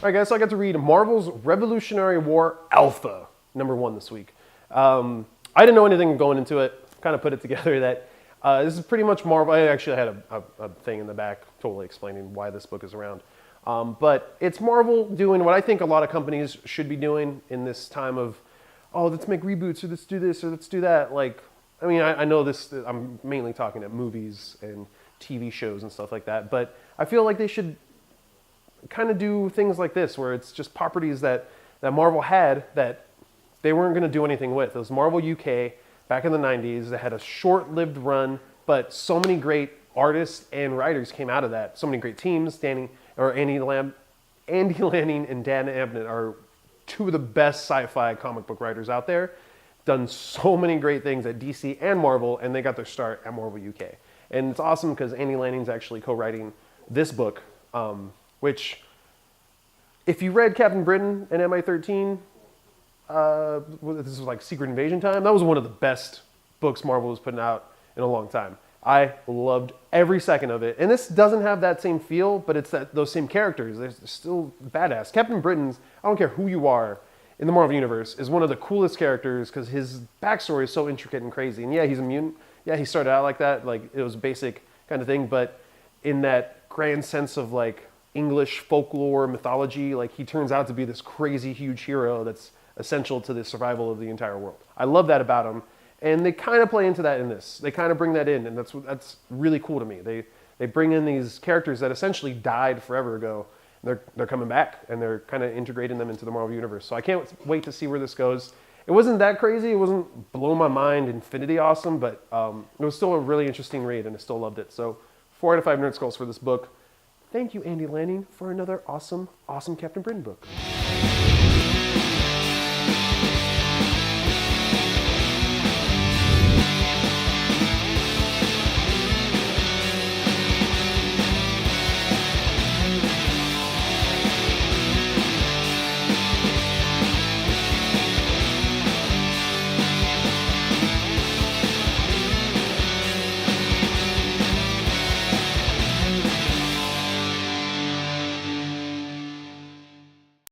All right, guys, so I got to read Marvel's Revolutionary War Alpha, #1 this week. I didn't know anything going into it. Kind of put it together that this is pretty much Marvel. I actually had a thing in the back totally explaining why this book is around. But it's Marvel doing what I think a lot of companies should be doing in this time of, oh, let's make reboots, or let's do this, or let's do that. Like, I mean, I know this, I'm mainly talking at movies and TV shows and stuff like that, but I feel like they should kind of do things like this, where it's just properties that Marvel had that they weren't going to do anything with. It was Marvel UK back in the 90s that had a short-lived run, but so many great artists and writers came out of that. So many great teams. Andy Lanning and Dan Abnett are two of the best sci-fi comic book writers out there. Done so many great things at DC and Marvel, and they got their start at Marvel UK. And it's awesome because Andy Lanning's actually co-writing this book, which, if you read Captain Britain and MI13, this was like Secret Invasion time, that was one of the best books Marvel was putting out in a long time. I loved every second of it. And this doesn't have that same feel, but it's those same characters. They're still badass. Captain Britain's, I don't care who you are in the Marvel Universe, is one of the coolest characters because his backstory is so intricate and crazy. And yeah, he's a mutant. Yeah, he started out like that. Like, it was a basic kind of thing. But in that grand sense of like English folklore, mythology, like he turns out to be this crazy huge hero that's essential to the survival of the entire world. I love that about him. And they kind of play into that in this. They kind of bring that in, and that's really cool to me. They bring in these characters that essentially died forever ago. And they're coming back, and they're kind of integrating them into the Marvel Universe. So I can't wait to see where this goes. It wasn't that crazy. It wasn't blow my mind, infinity awesome, but it was still a really interesting read, and I still loved it. So 4 out of 5 Nerd Skulls for this book. Thank you, Andy Lanning, for another awesome Captain Britain book.